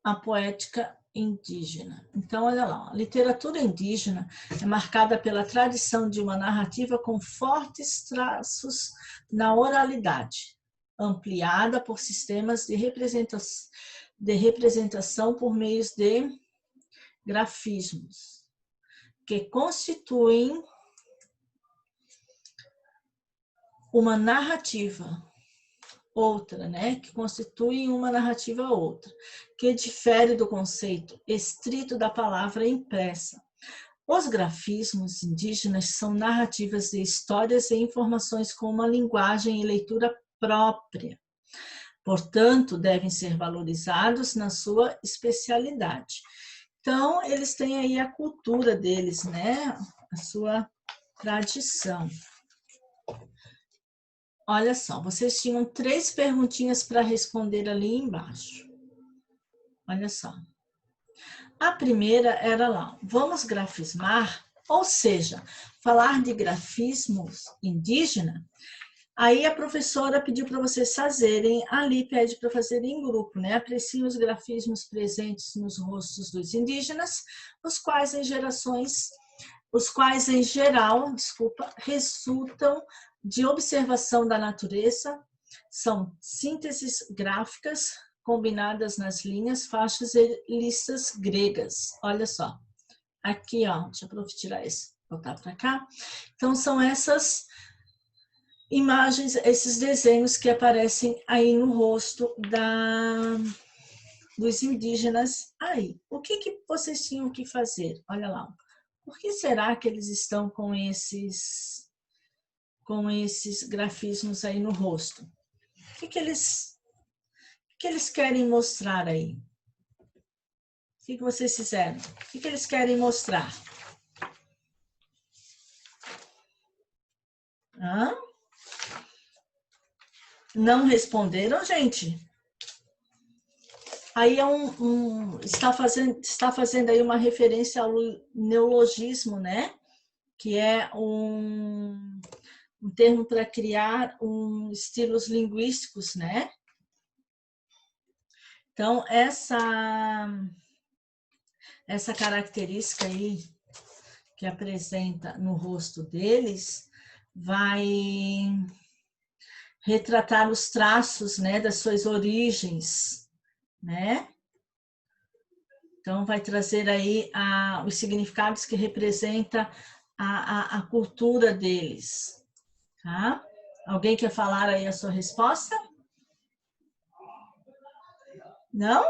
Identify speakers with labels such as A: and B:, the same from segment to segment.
A: a poética indígena. Então, olha lá, a literatura indígena é marcada pela tradição de uma narrativa com fortes traços na oralidade, ampliada por sistemas de representação por meios de grafismos, que constituem uma narrativa outra, né? Que constituem uma narrativa outra, que difere do conceito estrito da palavra impressa. Os grafismos indígenas são narrativas de histórias e informações com uma linguagem e leitura própria. Portanto, devem ser valorizados na sua especialidade. Então, eles têm aí a cultura deles, né? A sua tradição. Olha só, vocês tinham 3 perguntinhas para responder ali embaixo. Olha só. A primeira era lá, vamos grafismar, ou seja, falar de grafismos indígena. Aí a professora pediu para vocês fazerem, ali pede para fazerem em grupo, né? Apreciem os grafismos presentes nos rostos dos indígenas, os quais em geral, resultam de observação da natureza, são sínteses gráficas combinadas nas linhas, faixas e listas gregas. Olha só, aqui, ó, deixa eu tirar esse, botar para cá. Então, são essas imagens, esses desenhos que aparecem aí no rosto dos indígenas aí. O que vocês tinham que fazer? Olha lá, por que será que eles estão com esses grafismos aí no rosto? O que eles querem mostrar aí? O que vocês fizeram? O que eles querem mostrar? Hã? Não responderam, gente? Aí está fazendo aí uma referência ao neologismo, né? Que é um termo para criar estilos linguísticos, né? Então, essa característica aí que apresenta no rosto deles vai retratar os traços, né, das suas origens, né? Então, vai trazer aí os significados que representa a cultura deles, tá? Alguém quer falar aí a sua resposta? Não?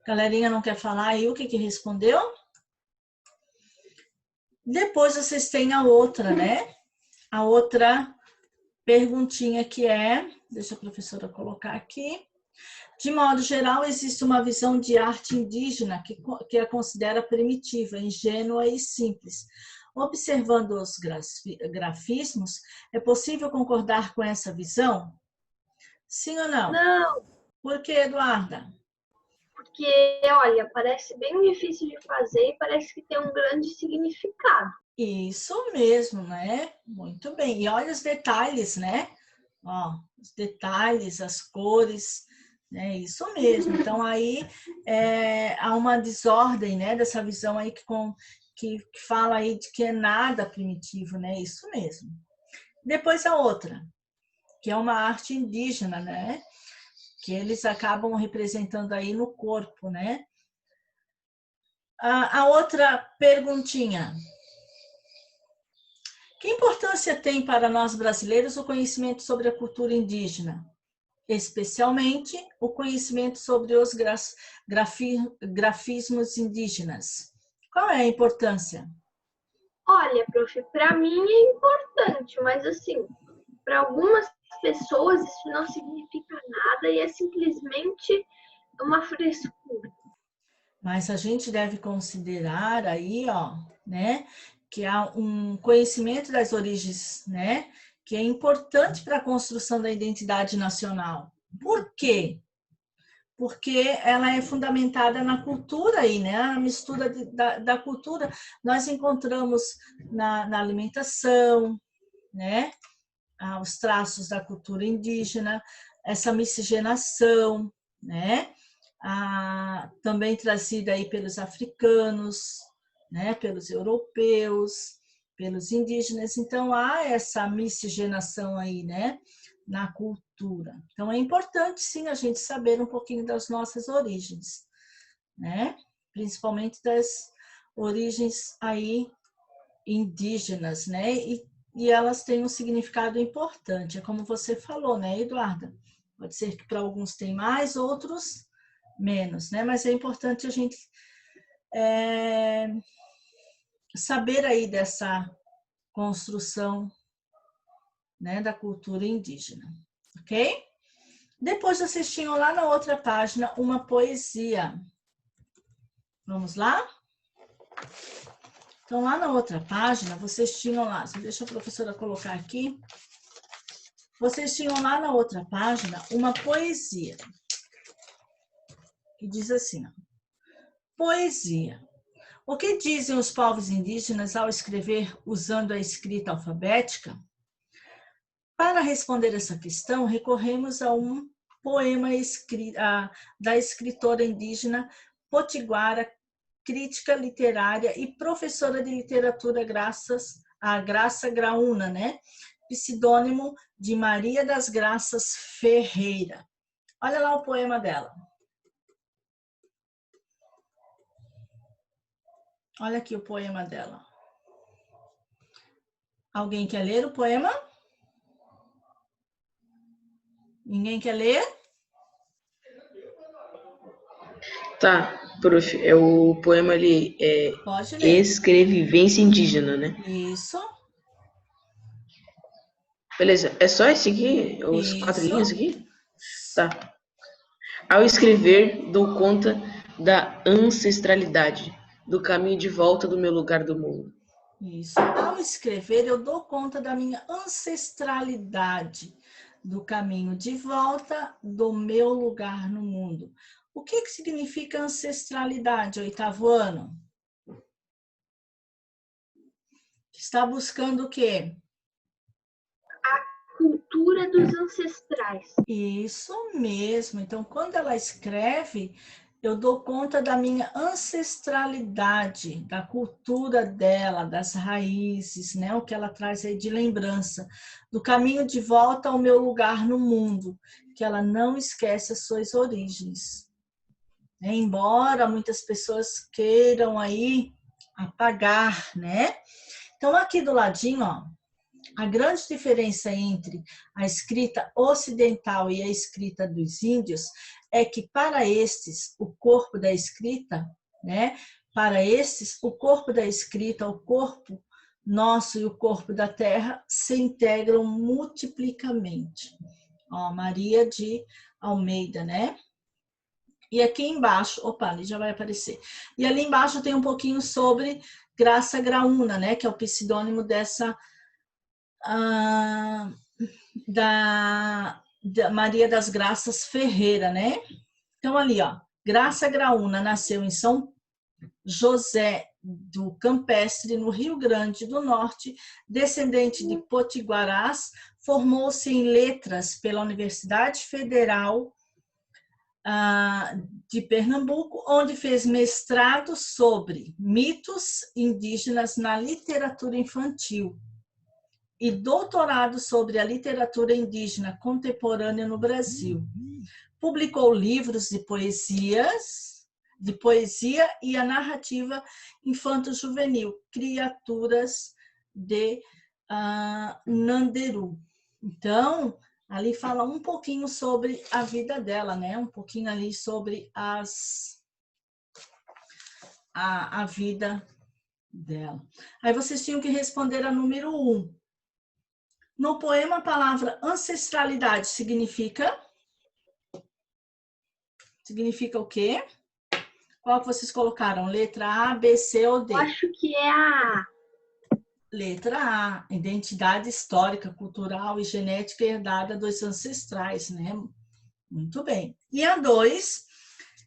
A: Galerinha não quer falar aí o que respondeu? Depois vocês têm a outra, né? A outra perguntinha que é, deixa a professora colocar aqui. De modo geral, existe uma visão de arte indígena que a considera primitiva, ingênua e simples. Observando os grafismos, é possível concordar com essa visão? Sim ou não?
B: Não.
A: Por que, Eduarda?
B: Porque, olha, parece bem difícil de fazer e parece que tem um grande significado.
A: Isso mesmo, né? Muito bem. E olha os detalhes, né? Ó, os detalhes, as cores, né? Isso mesmo. Então, aí há uma desordem, né? Dessa visão aí que fala aí de que é nada primitivo, né? Isso mesmo. Depois a outra, que é uma arte indígena, né? Que eles acabam representando aí no corpo, né? A outra perguntinha. Que importância tem para nós brasileiros o conhecimento sobre a cultura indígena? Especialmente o conhecimento sobre os grafismos indígenas. Qual é a importância?
B: Olha, prof, para mim é importante, mas assim, para algumas pessoas isso não significa nada e é simplesmente uma frescura.
A: Mas a gente deve considerar aí, ó, né, que há um conhecimento das origens, né, que é importante para a construção da identidade nacional. Por quê? Porque ela é fundamentada na cultura aí, né? A mistura da cultura nós encontramos na alimentação, né? Os traços da cultura indígena, essa miscigenação, né? Também trazida aí pelos africanos, né? Pelos europeus, pelos indígenas. Então, há essa miscigenação aí, né? Na cultura. Então, é importante, sim, a gente saber um pouquinho das nossas origens, né? Principalmente das origens aí indígenas, né? E elas têm um significado importante. É como você falou, né, Eduarda? Pode ser que para alguns tem mais, outros menos, né? Mas é importante a gente saber aí dessa construção, né, da cultura indígena, ok? Depois vocês tinham lá na outra página uma poesia. Vamos lá? Então, lá na outra página, vocês tinham lá, deixa a professora colocar aqui, vocês tinham lá na outra página uma poesia, que diz assim, ó, poesia. O que dizem os povos indígenas ao escrever usando a escrita alfabética? Para responder essa questão, recorremos a um poema da escritora indígena potiguara, crítica literária e professora de literatura Graça Graúna, né? Pseudônimo de Maria das Graças Ferreira. Olha lá o poema dela. Olha aqui o poema dela. Alguém quer ler o poema? Ninguém quer ler?
C: Tá, prof. O poema ali é
A: Pode ler.
C: Escrevivência Indígena, né?
A: Isso.
C: Beleza, é só esse aqui? Os 4
A: Isso.
C: linhas aqui? Tá. Ao escrever, dou conta da ancestralidade, do caminho de volta do meu lugar do mundo.
A: Isso. Ao escrever, eu dou conta da minha ancestralidade, do caminho de volta do meu lugar no mundo. O que significa ancestralidade, oitavo ano? Está buscando o quê?
B: A cultura dos ancestrais.
A: Isso mesmo. Então, quando ela escreve, eu dou conta da minha ancestralidade, da cultura dela, das raízes, né? O que ela traz aí de lembrança, do caminho de volta ao meu lugar no mundo, que ela não esquece as suas origens. Embora muitas pessoas queiram aí apagar, né? Então, aqui do ladinho, ó, a grande diferença entre a escrita ocidental e a escrita dos índios é que para estes, o corpo da escrita, né? Para estes, o corpo da escrita, o corpo nosso e o corpo da terra se integram multiplicamente. Ó, Maria de Almeida, né? E aqui embaixo, opa, ali já vai aparecer. E ali embaixo tem um pouquinho sobre Graça Graúna, né? Que é o pseudônimo dessa da Maria das Graças Ferreira, né? Então, ali, ó, Graça Graúna nasceu em São José do Campestre, no Rio Grande do Norte, descendente de potiguarás, formou-se em letras pela Universidade Federal de Pernambuco, onde fez mestrado sobre mitos indígenas na literatura infantil e doutorado sobre a literatura indígena contemporânea no Brasil. Publicou livros de poesia e a narrativa infanto-juvenil, Criaturas de Nanderu. Então, ali fala um pouquinho sobre a vida dela, né? Um pouquinho ali sobre a vida dela. Aí vocês tinham que responder a número 1. No poema, a palavra ancestralidade significa o quê? Qual que vocês colocaram? Letra A, B, C ou D?
B: Eu acho que é a
A: Letra A, identidade histórica, cultural e genética herdada dos ancestrais, né? Muito bem. E a 2,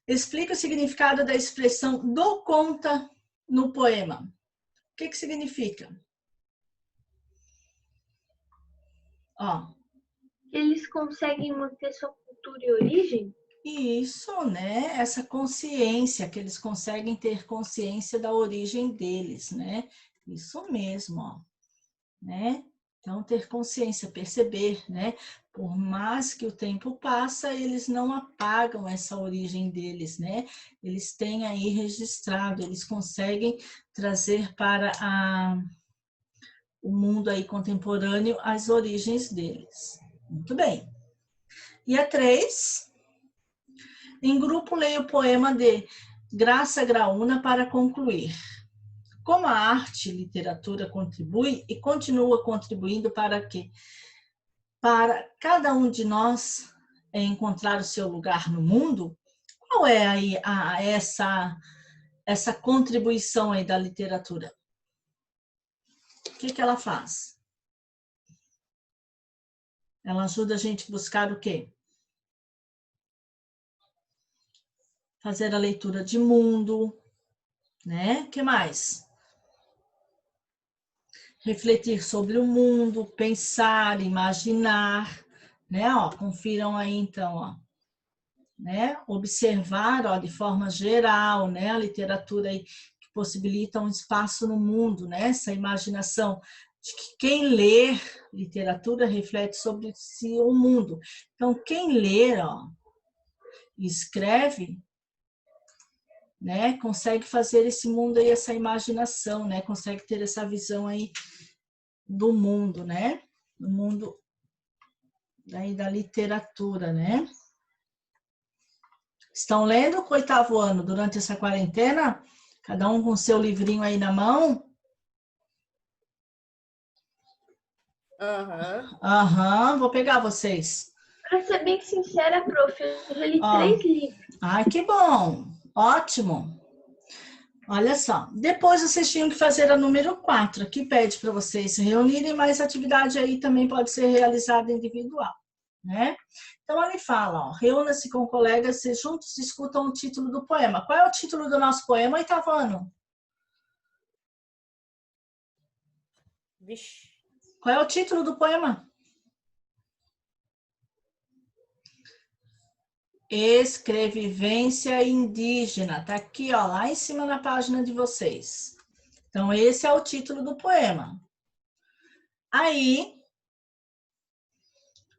A: explica o significado da expressão dou conta no poema. O que significa? Ó.
B: eles conseguem manter sua cultura e origem?
A: Isso, né? Essa consciência, que eles conseguem ter consciência da origem deles, né? Isso mesmo, ó, né? Então, ter consciência, perceber, né? Por mais que o tempo passa, eles não apagam essa origem deles, né? Eles têm aí registrado, eles conseguem trazer para o mundo aí contemporâneo as origens deles. Muito bem. E a 3, em grupo leia o poema de Graça Graúna para concluir. Como a arte e literatura contribui e continua contribuindo para quê? Para cada um de nós encontrar o seu lugar no mundo, qual é aí essa contribuição aí da literatura? O que ela faz? Ela ajuda a gente a buscar o quê? Fazer a leitura de mundo, né? O que mais? Refletir sobre o mundo, pensar, imaginar, né? Ó, confiram aí então, ó, né? Observar, ó, de forma geral, né? A literatura aí que possibilita um espaço no mundo, né? Essa imaginação de que quem lê literatura reflete sobre si o mundo. Então, quem lê, ó, escreve, né? Consegue fazer esse mundo aí, essa imaginação, né? Consegue ter essa visão aí do mundo, né? Do mundo daí da literatura, né? Estão lendo o 8º ano durante essa quarentena? Cada um com seu livrinho aí na mão? Aham, vou pegar vocês.
B: Para ser bem sincera, prof, eu já li
A: Ó,
B: 3 livros.
A: ai, que bom. Ótimo. Olha só, depois vocês tinham que fazer a número 4, aqui pede para vocês se reunirem, mas a atividade aí também pode ser realizada individual, né? Então, ele fala, ó, reúna-se com colegas e juntos discutam o título do poema. Qual é o título do nosso poema, 8º ano?
C: Vixe.
A: Qual é o título do poema? Escrevivência indígena. Tá aqui, ó, lá em cima na página de vocês. Então, esse é o título do poema. Aí,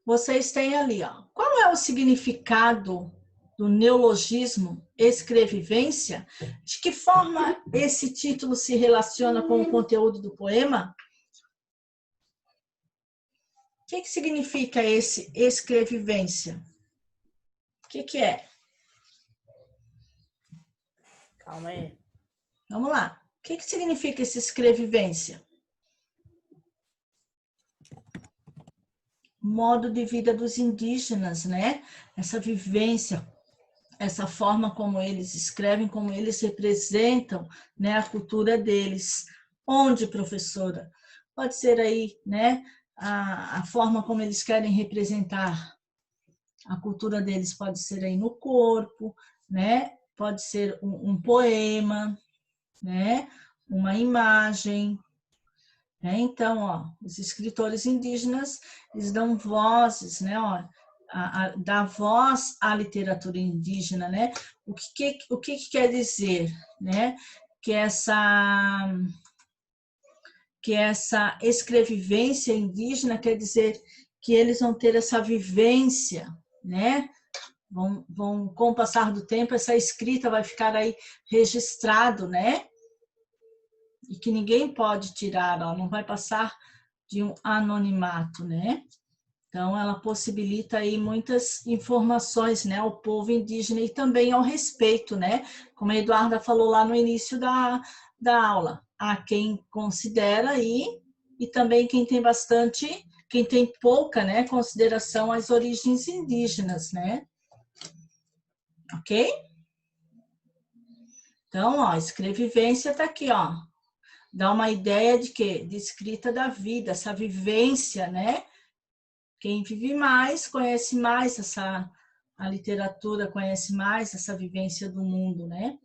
A: vocês têm ali, ó. Qual é o significado do neologismo escrevivência? De que forma esse título se relaciona com o conteúdo do poema? O que significa esse escrevivência? O que é?
C: Calma aí.
A: Vamos lá. O que significa esse escrevivência? Modo de vida dos indígenas, né? Essa vivência, essa forma como eles escrevem, como eles representam, né, a cultura deles. Onde, professora? Pode ser aí, né, a forma como eles querem representar a cultura deles pode ser aí no corpo, né? Pode ser um poema, né? Uma imagem, né? Então, ó, os escritores indígenas, eles dão vozes, né? Ó, dá voz à literatura indígena, né? O que quer dizer, né? Que essa escrevivência indígena quer dizer que eles vão ter essa vivência, né? Com o passar do tempo, essa escrita vai ficar aí registrado, né? E que ninguém pode tirar, ó, não vai passar de um anonimato, né? Então, ela possibilita aí muitas informações, né, ao povo indígena e também ao respeito, né? Como a Eduarda falou lá no início da aula, há quem considera aí e também quem tem pouca, né, consideração às origens indígenas, né? Ok? Então, ó, escrevivência tá aqui, ó. Dá uma ideia de quê? De escrita da vida, essa vivência, né? Quem vive mais, conhece mais a literatura, conhece mais essa vivência do mundo, né?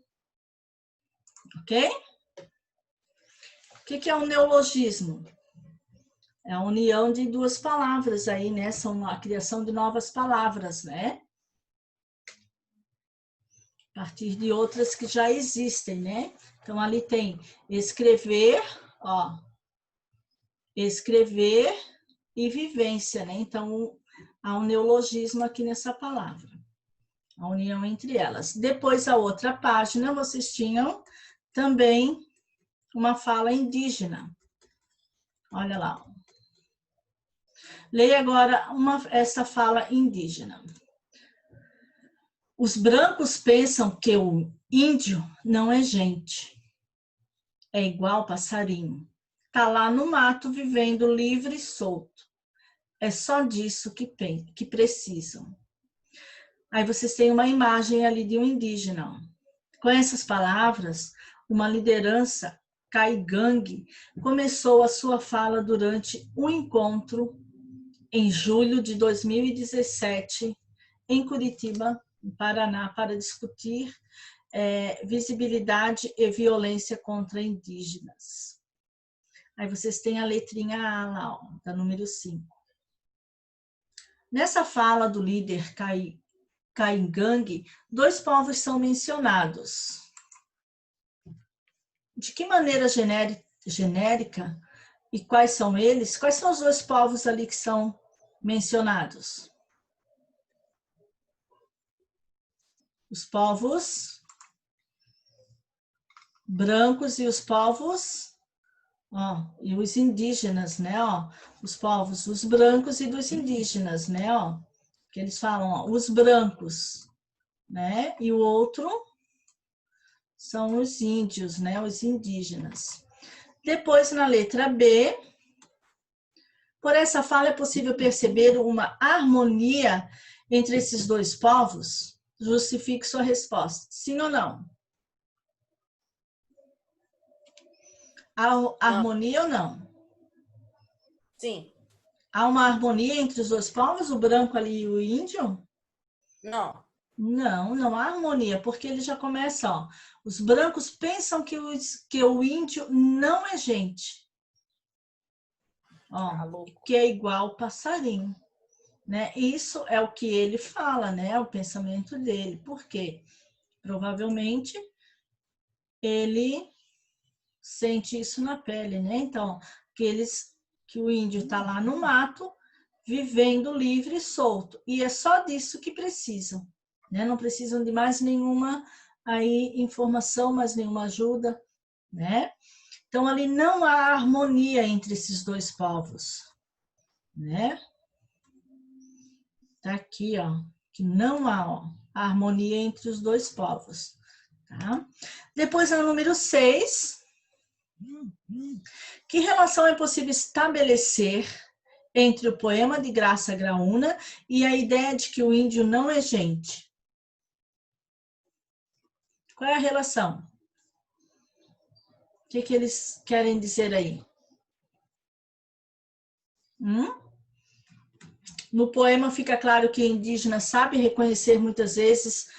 A: Ok? O que é um neologismo? É a união de duas palavras aí, né? São a criação de novas palavras, né? A partir de outras que já existem, né? Então, ali tem escrever, ó. Escrever e vivência, né? Então, há um neologismo aqui nessa palavra. A união entre elas. Depois, a outra página, vocês tinham também uma fala indígena. Olha lá. Leia agora essa fala indígena. Os brancos pensam que o índio não é gente. É igual passarinho. Tá lá no mato vivendo livre e solto. É só disso que precisam. Aí vocês têm uma imagem ali de um indígena. Com essas palavras, uma liderança caigangue começou a sua fala durante um encontro em julho de 2017 em Curitiba, no Paraná, para discutir visibilidade e violência contra indígenas. Aí vocês têm a letrinha A lá, ó, da número 5. Nessa fala do líder Caigangue, dois povos são mencionados. De que maneira genérica e quais são eles? Quais são os dois povos ali que são mencionados? Os povos brancos e os povos, ó, e os indígenas, né, ó, os povos, os brancos e dos indígenas, né, ó, que eles falam, ó, os brancos, né, e o outro são os índios, né, os indígenas. Depois, na letra B, por essa fala é possível perceber uma harmonia entre esses dois povos? Justifique sua resposta, sim ou não? Há harmonia ou não?
D: Sim.
A: Há uma harmonia entre os dois povos, o branco ali e o índio?
D: Não.
A: Não, não há harmonia, porque ele já começa, ó. Os brancos pensam que o índio não é gente. Ó, que é igual passarinho, né? Isso é o que ele fala, né? É o pensamento dele. Por quê? Provavelmente ele sente isso na pele, né? Então, que o índio está lá no mato, vivendo livre e solto. E é só disso que precisam, né? Não precisam de mais nenhuma aí informação, mais nenhuma ajuda, né? Então, ali não há harmonia entre esses dois povos, né? Tá aqui, ó, que não há, ó, harmonia entre os dois povos, tá? Depois, no número 6, que relação é possível estabelecer entre o poema de Graça Graúna e a ideia de que o índio não é gente? Qual é a relação? O que eles querem dizer aí? No poema fica claro que o indígena sabe reconhecer muitas vezes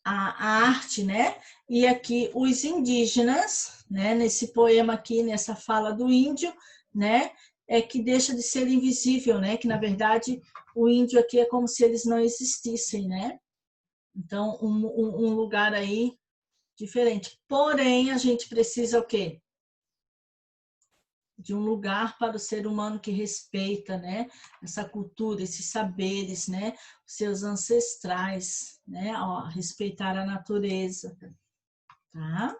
A: a arte, né? E aqui os indígenas, né? Nesse poema aqui, nessa fala do índio, né? É que deixa de ser invisível, né? Que na verdade o índio aqui é como se eles não existissem, né? Então um lugar aí diferente. Porém, a gente precisa o quê? De um lugar para o ser humano que respeita, né, essa cultura, esses saberes, né, seus ancestrais, né, ó, respeitar a natureza, tá?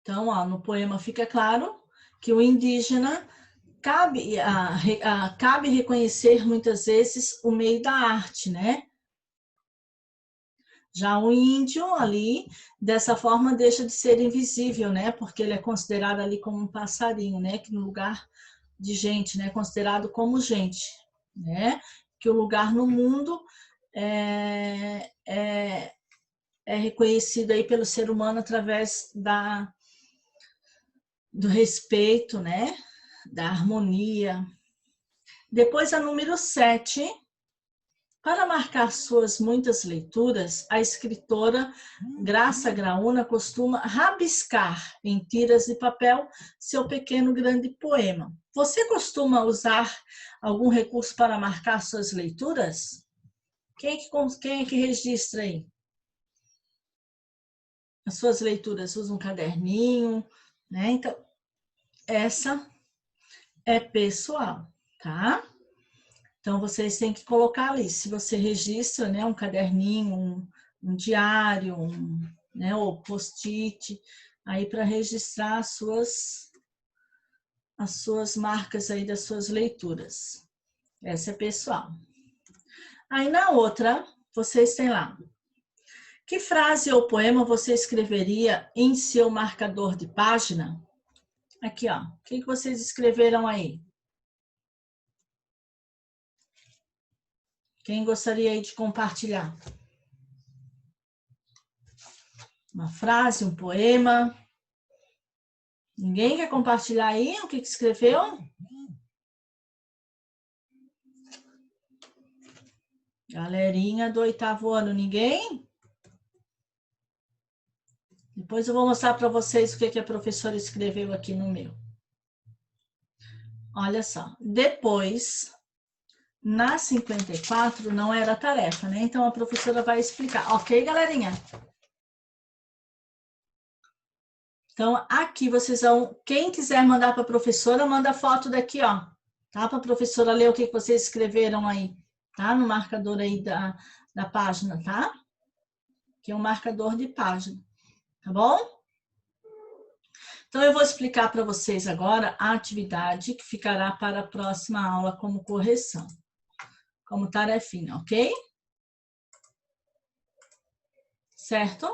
A: Então, ó, no poema fica claro que o indígena cabe reconhecer muitas vezes o meio da arte, né? Já o índio ali, dessa forma, deixa de ser invisível, né? Porque ele é considerado ali como um passarinho, né? Que no lugar de gente, né? Considerado como gente, né? Que o lugar no mundo é reconhecido aí pelo ser humano através do respeito, né? Da harmonia. Depois, a número 7, Para marcar suas muitas leituras, a escritora Graça Graúna costuma rabiscar em tiras de papel seu pequeno grande poema. Você costuma usar algum recurso para marcar suas leituras? Quem é que registra aí? As suas leituras usa um caderninho, né? Então, essa é pessoal, tá? Então, vocês têm que colocar ali, se você registra, né, um caderninho, um diário, né, ou post-it, aí para registrar as suas marcas aí das suas leituras. Essa é pessoal. Aí na outra, vocês têm lá. Que frase ou poema você escreveria em seu marcador de página? Aqui, ó. O que vocês escreveram aí? Quem gostaria aí de compartilhar? Uma frase, um poema? Ninguém quer compartilhar aí o que escreveu? Galerinha do 8º ano, ninguém? Depois eu vou mostrar para vocês o que a professora escreveu aqui no meu. Olha só. Depois, na 54, não era tarefa, né? Então, a professora vai explicar. Ok, galerinha? Então, aqui vocês vão... Quem quiser mandar para a professora, manda foto daqui, ó. Tá? Para a professora ler o que vocês escreveram aí. Tá? No marcador aí da página, tá? Que é um marcador de página. Tá bom? Então, eu vou explicar para vocês agora a atividade que ficará para a próxima aula como correção. Como tarefinha, ok? Certo?